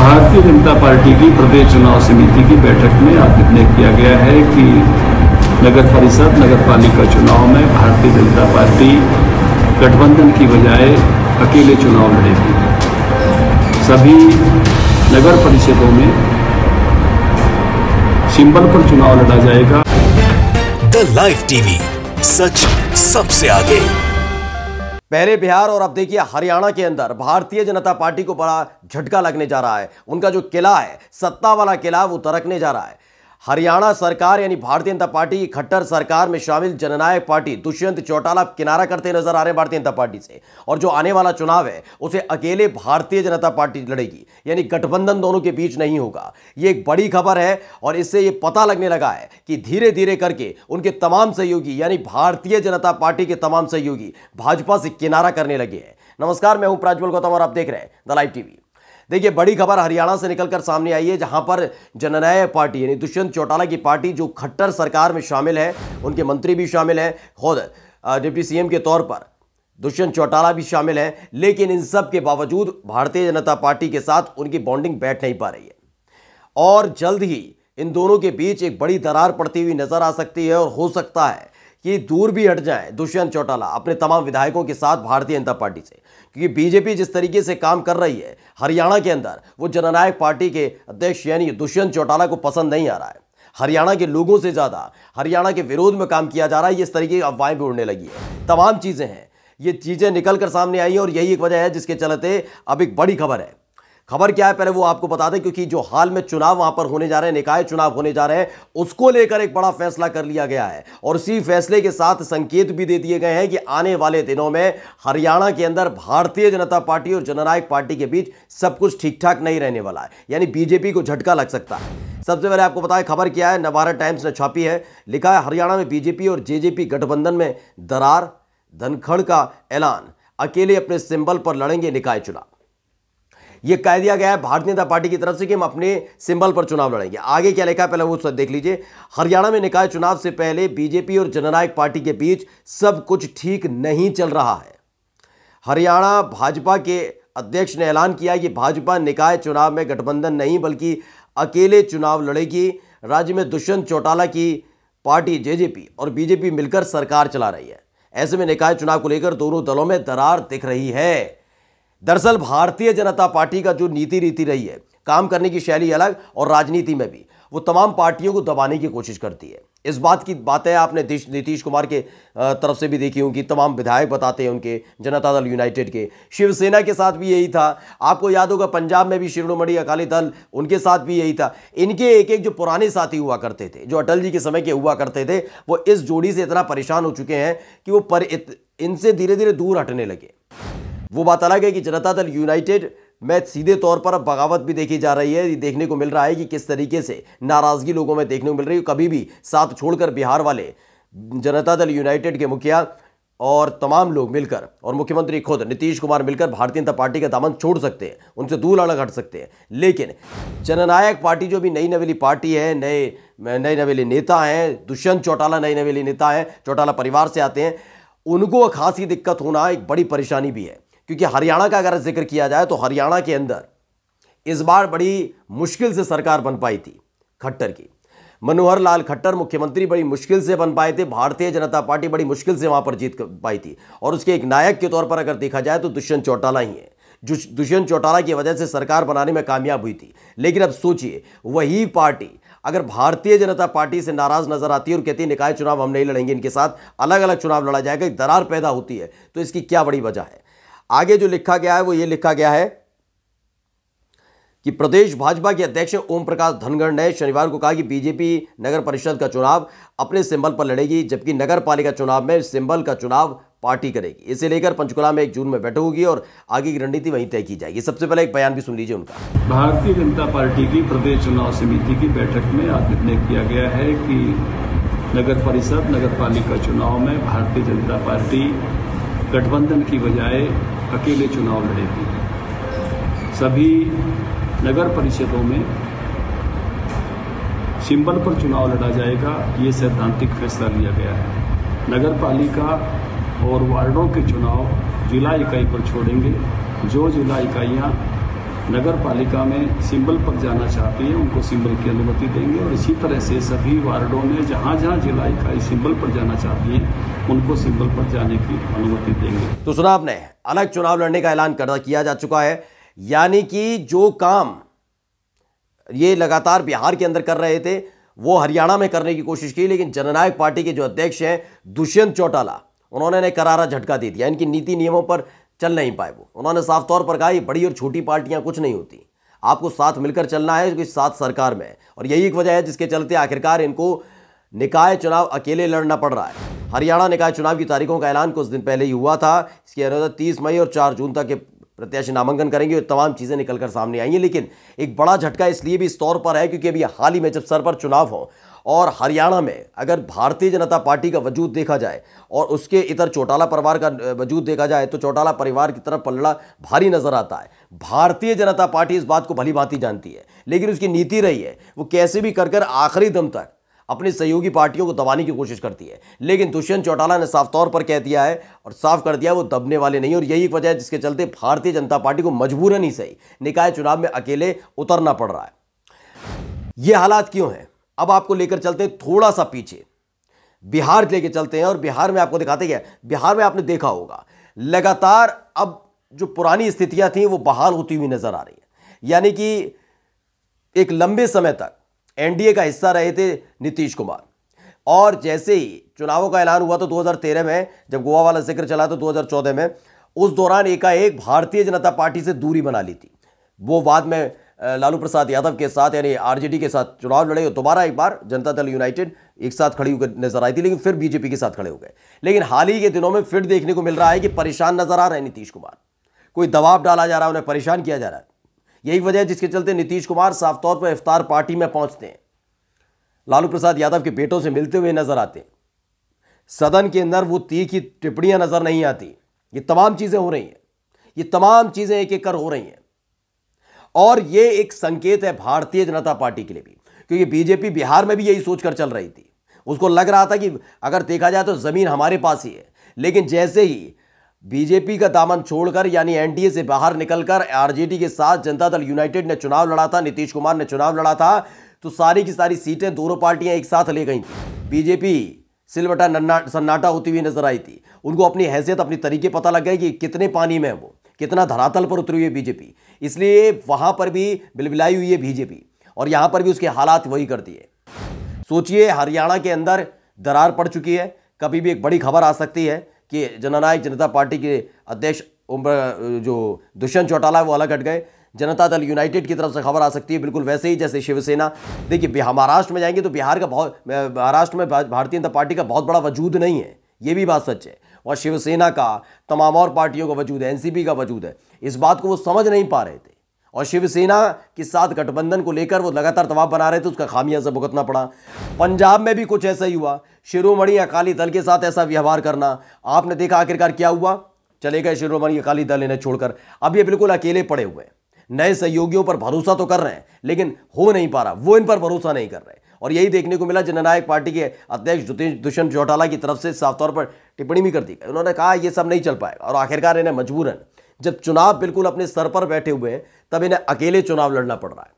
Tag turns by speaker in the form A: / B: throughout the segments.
A: Bharatiya Janata party की प्रदेश चुनाव समिति की बैठक में आज निर्णय किया गया है कि नगर परिषद नगर पालिका चुनाव में भारतीय जनता पार्टी गठबंधन की बजाय अकेले चुनाव लड़ेगी। सभी नगर परिषदों में सिंबल पर चुनाव लड़ा जाएगा।
B: द लाइव टीवी, सच सबसे आगे।
C: पहले बिहार और अब देखिए हरियाणा के अंदर भारतीय जनता पार्टी को बड़ा झटका लगने जा रहा है। उनका जो किला है, सत्ता वाला किला, वो दरकने जा रहा है। हरियाणा सरकार यानी भारतीय जनता पार्टी की खट्टर सरकार में शामिल जननायक पार्टी दुष्यंत चौटाला किनारा करते नजर आ रहे हैं भारतीय जनता पार्टी से, और जो आने वाला चुनाव है उसे अकेले भारतीय जनता पार्टी लड़ेगी, यानी गठबंधन दोनों के बीच नहीं होगा। ये एक बड़ी खबर है और इससे ये पता लगने लगा है कि धीरे धीरे करके उनके तमाम सहयोगी यानी भारतीय जनता पार्टी के तमाम सहयोगी भाजपा से किनारा करने लगे हैं। नमस्कार, मैं हूं प्राज्वल गौतम और आप देख रहे हैं द लाइव टीवी। देखिए, बड़ी खबर हरियाणा से निकलकर सामने आई है, जहां पर जननायक पार्टी यानी दुष्यंत चौटाला की पार्टी जो खट्टर सरकार में शामिल है, उनके मंत्री भी शामिल हैं, खुद डिप्टी सीएम के तौर पर दुष्यंत चौटाला भी शामिल हैं, लेकिन इन सब के बावजूद भारतीय जनता पार्टी के साथ उनकी बॉन्डिंग बैठ नहीं पा रही है और जल्द ही इन दोनों के बीच एक बड़ी दरार पड़ती हुई नजर आ सकती है और हो सकता है कि दूर भी हट जाए दुष्यंत चौटाला अपने तमाम विधायकों के साथ भारतीय जनता पार्टी से, क्योंकि बीजेपी जिस तरीके से काम कर रही है हरियाणा के अंदर, वो जननायक पार्टी के अध्यक्ष यानी दुष्यंत चौटाला को पसंद नहीं आ रहा है। हरियाणा के लोगों से ज्यादा हरियाणा के विरोध में काम किया जा रहा है। इस तरीके की अफवाहें भी उड़ने लगी है। तमाम चीजें हैं, ये चीजें निकल कर सामने आई है और यही एक वजह है जिसके चलते अब एक बड़ी खबर है। खबर क्या है पहले वो आपको बता दें, क्योंकि जो हाल में चुनाव वहां पर होने जा रहे हैं, निकाय चुनाव होने जा रहे हैं, उसको लेकर एक बड़ा फैसला कर लिया गया है और उसी फैसले के साथ संकेत भी दे दिए गए हैं कि आने वाले दिनों में हरियाणा के अंदर भारतीय जनता पार्टी और जननायक पार्टी के बीच सब कुछ ठीक ठाक नहीं रहने वाला है, यानी बीजेपी को झटका लग सकता है। सबसे पहले आपको बताएं खबर क्या है। नवभारत टाइम्स ने छापी है, लिखा है हरियाणा में बीजेपी और जेजेपी गठबंधन में दरार, धनखड़ का ऐलान, अकेले अपने सिंबल पर लड़ेंगे निकाय चुनाव। यह कह दिया गया है भारतीय जनता पार्टी की तरफ से कि हम अपने सिंबल पर चुनाव लड़ेंगे। आगे क्या लिखा है पहले वो सब देख लीजिए। हरियाणा में निकाय चुनाव से पहले बीजेपी और जननायक पार्टी के बीच सब कुछ ठीक नहीं चल रहा है। हरियाणा भाजपा के अध्यक्ष ने ऐलान किया कि भाजपा निकाय चुनाव में गठबंधन नहीं बल्कि अकेले चुनाव लड़ेगी। राज्य में दुष्यंत चौटाला की पार्टी जेजेपी और बीजेपी मिलकर सरकार चला रही है। ऐसे में निकाय चुनाव को लेकर दोनों दलों में दरार दिख रही है। दरअसल भारतीय जनता पार्टी का जो नीति रीति रही है, काम करने की शैली अलग, और राजनीति में भी वो तमाम पार्टियों को दबाने की कोशिश करती है। इस बात की बातें आपने नीतीश कुमार के तरफ से भी देखी होंगी। तमाम विधायक बताते हैं उनके, जनता दल यूनाइटेड के, शिवसेना के साथ भी यही था। आपको याद होगा पंजाब में भी शिरोमणि अकाली दल, उनके साथ भी यही था। इनके एक एक जो पुराने साथी हुआ करते थे, जो अटल जी के समय के हुआ करते थे, वो इस जोड़ी से इतना परेशान हो चुके हैं कि वो इनसे धीरे धीरे दूर हटने लगे। वो बात अलग है कि जनता दल यूनाइटेड में सीधे तौर पर अब बगावत भी देखी जा रही है। देखने को मिल रहा है कि किस तरीके से नाराजगी लोगों में देखने को मिल रही है। कभी भी साथ छोड़कर बिहार वाले जनता दल यूनाइटेड के मुखिया और तमाम लोग मिलकर और मुख्यमंत्री खुद नीतीश कुमार मिलकर भारतीय जनता पार्टी का दामन छोड़ सकते हैं, उनसे दूर अलग हट सकते हैं। लेकिन जननायक पार्टी जो भी नई नवेली पार्टी है, नए नवेले नेता हैं, दुष्यंत चौटाला नए नवेले नेता हैं, चौटाला परिवार से आते हैं, उनको खासी दिक्कत होना एक बड़ी परेशानी भी है। क्योंकि हरियाणा का अगर जिक्र किया जाए तो हरियाणा के अंदर इस बार बड़ी मुश्किल से सरकार बन पाई थी खट्टर की। मनोहर लाल खट्टर मुख्यमंत्री बड़ी मुश्किल से बन पाए थे। भारतीय जनता पार्टी बड़ी मुश्किल से वहां पर जीत पाई थी और उसके एक नायक के तौर पर अगर देखा जाए तो दुष्यंत चौटाला ही है। दुष्यंत चौटाला की वजह से सरकार बनाने में कामयाब हुई थी। लेकिन अब सोचिए, वही पार्टी अगर भारतीय जनता पार्टी से नाराज नजर आती है और कहती है निकाय चुनाव हम नहीं लड़ेंगे, इनके साथ अलग अलग चुनाव लड़ा जाएगा, एक दरार पैदा होती है, तो इसकी क्या बड़ी वजह है। आगे जो लिखा गया है वो ये लिखा गया है कि प्रदेश भाजपा के अध्यक्ष ओम प्रकाश धनखड़ ने शनिवार को कहा कि बीजेपी नगर परिषद का चुनाव अपने सिंबल पर लड़ेगी, जबकि नगर पालिका चुनाव में सिंबल का चुनाव पार्टी करेगी। इसे लेकर पंचकुला में 1 जून में बैठक होगी और आगे की रणनीति वहीं तय की जाएगी। सबसे पहले एक बयान भी सुन लीजिए उनका।
A: भारतीय जनता पार्टी की प्रदेश चुनाव समिति की बैठक में आज निर्णय किया गया है कि नगर परिषद नगर पालिका चुनाव में भारतीय जनता पार्टी गठबंधन की बजाय अकेले चुनाव लड़ेगी। सभी नगर परिषदों में सिंबल पर चुनाव लड़ा जाएगा, ये सैद्धांतिक फैसला लिया गया है। नगर पालिका और वार्डों के चुनाव जिला इकाई पर छोड़ेंगे। जो जिला इकाइयां नगर पालिका में सिंबल पर जाना चाहती हैं उनको सिंबल की अनुमति देंगे और इसी तरह से सभी वार्डों में जहाँ जहाँ जिला इकाई सिंबल पर जाना चाहती हैं उनको सिंबल पर जाने की अनुमति देंगे।
C: तो सुना आपने, अलग चुनाव लड़ने का ऐलान किया जा चुका है। यानी कि जो काम ये लगातार बिहार के अंदर कर रहे थे वो हरियाणा में करने की कोशिश की, लेकिन जननायक पार्टी के जो अध्यक्ष हैं दुष्यंत चौटाला, उन्होंने करारा झटका दे दिया। इनकी नीति नियमों पर चल नहीं पाए वो। उन्होंने साफ तौर पर कहा ये बड़ी और छोटी पार्टियां कुछ नहीं होती, आपको साथ मिलकर चलना है, क्योंकि साथ सरकार में है। और यही एक वजह है जिसके चलते आखिरकार इनको निकाय चुनाव अकेले लड़ना पड़ रहा है। हरियाणा निकाय चुनाव की तारीखों का ऐलान कुछ दिन पहले ही हुआ था। इसके अनुसार 30 मई और 4 जून तक के प्रत्याशी नामांकन करेंगे और तमाम चीज़ें निकलकर सामने आई हैं। लेकिन एक बड़ा झटका इसलिए भी इस तौर पर है क्योंकि अभी हाल ही में जब सर पर चुनाव हो और हरियाणा में अगर भारतीय जनता पार्टी का वजूद देखा जाए और उसके इधर चौटाला परिवार का वजूद देखा जाए तो चौटाला परिवार की तरफ पलड़ा भारी नजर आता है। भारतीय जनता पार्टी इस बात को भली भांति जानती है, लेकिन उसकी नीति रही है वो कैसे भी कर आखिरी दम तक अपनी सहयोगी पार्टियों को दबाने की कोशिश करती है। लेकिन दुष्यंत चौटाला ने साफ तौर पर कह दिया है और साफ कर दिया वो दबने वाले नहीं। और यही एक वजह है जिसके चलते भारतीय जनता पार्टी को मजबूरन ही सही निकाय चुनाव में अकेले उतरना पड़ रहा है। ये हालात क्यों हैं, अब आपको लेकर चलते हैं थोड़ा सा पीछे, बिहार लेके चलते हैं और बिहार में आपको दिखाते क्या। बिहार में आपने देखा होगा लगातार अब जो पुरानी स्थितियां थी वो बहाल होती हुई नजर आ रही है। यानी कि एक लंबे समय तक एनडीए का हिस्सा रहे थे नीतीश कुमार, और जैसे ही चुनावों का ऐलान हुआ तो 2013 में जब गोवा वाला जिक्र चला तो 2014 में उस दौरान एकाएक भारतीय जनता पार्टी से दूरी बना ली थी। वो बाद में लालू प्रसाद यादव के साथ यानी आरजेडी के साथ चुनाव लड़े, दोबारा एक बार जनता दल यूनाइटेड एक साथ खड़ी होकर नजर आई थी, लेकिन फिर बीजेपी के साथ खड़े हो गए। लेकिन हाल ही के दिनों में फिर देखने को मिल रहा है कि परेशान नजर आ रहे हैं नीतीश कुमार, कोई दबाव डाला जा रहा है, उन्हें परेशान किया जा रहा है। यही वजह है जिसके चलते नीतीश कुमार साफ तौर पर इफ्तार पार्टी में पहुंचते हैं, लालू प्रसाद यादव के बेटों से मिलते हुए नजर आते हैं। सदन के अंदर वो तीखी टिप्पणियां नजर नहीं आती। ये तमाम चीजें हो रही हैं, ये तमाम चीजें एक एक कर हो रही हैं, और ये एक संकेत है भारतीय जनता पार्टी के लिए भी, क्योंकि बीजेपी बिहार में भी यही सोचकर चल रही थी। उसको लग रहा था कि अगर देखा जाए तो जमीन हमारे पास ही है। लेकिन जैसे ही बीजेपी का दामन छोड़कर यानी एनडीए से बाहर निकलकर आरजेडी के साथ जनता दल यूनाइटेड ने चुनाव लड़ा था, नीतीश कुमार ने चुनाव लड़ा था, तो सारी की सारी सीटें दोनों पार्टियां एक साथ ले गई थी। बीजेपी सिलवटा सन्नाटा होती हुई नजर आई थी। उनको अपनी हैसियत अपनी तरीके पता लग गए कि कितने पानी में है वो, कितना धरातल पर उतरी हुई है बीजेपी, इसलिए वहां पर भी बिलबिलाई हुई है बीजेपी, और यहां पर भी उसके हालात वही करती है। सोचिए हरियाणा के अंदर दरार पड़ चुकी है, कभी भी एक बड़ी खबर आ सकती है कि जननायक जनता पार्टी के अध्यक्ष जो दुष्यंत चौटाला वो अलग हट गए, जनता दल यूनाइटेड की तरफ से खबर आ सकती है, बिल्कुल वैसे ही जैसे शिवसेना। देखिए महाराष्ट्र में जाएंगे तो महाराष्ट्र में भारतीय जनता पार्टी का बहुत बड़ा वजूद नहीं है, ये भी बात सच है, और शिवसेना का तमाम और पार्टियों का वजूद है, एनसीपी का वजूद है। इस बात को वो समझ नहीं पा रहे थे और शिवसेना के साथ गठबंधन को लेकर वो लगातार दबाव बना रहे थे, उसका खामियाजा भुगतना पड़ा। पंजाब में भी कुछ ऐसा ही हुआ, शिरोमणि अकाली दल के साथ ऐसा व्यवहार करना, आपने देखा आखिरकार क्या हुआ, चले गए शिरोमणि अकाली दल इन्हें छोड़कर। अब ये बिल्कुल अकेले पड़े हुए हैं, नए सहयोगियों पर भरोसा तो कर रहे हैं लेकिन हो नहीं पा रहा, वो इन पर भरोसा नहीं कर रहे। और यही देखने को मिला जननायक पार्टी के अध्यक्ष दुष्यंत चौटाला की तरफ से साफ तौर पर टिप्पणी भी कर दी। उन्होंने कहा ये सब नहीं चल पाएगा, और आखिरकार इन्हें मजबूरन जब चुनाव बिल्कुल अपने सर पर बैठे हुए हैं तब इन्हें अकेले चुनाव लड़ना पड़ रहा है।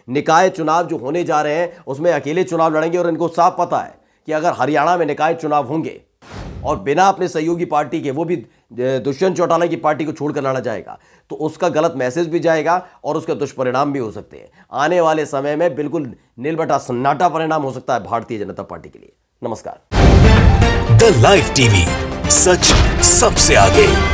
C: निकाय चुनाव जो होने जा रहे हैं उसमें अकेले चुनाव लड़ेंगे, और इनको साफ पता है कि अगर हरियाणा में निकाय चुनाव होंगे और बिना अपने सहयोगी पार्टी के, वो भी दुष्यंत चौटाला की पार्टी को छोड़कर लड़ा जाएगा, तो उसका गलत मैसेज भी जाएगा और उसके दुष्परिणाम भी हो सकते हैं। आने वाले समय में बिल्कुल नीलबटा सन्नाटा परिणाम हो सकता है भारतीय जनता पार्टी के लिए। नमस्कार।
B: द लाइव टीवी, सच सबसे आगे।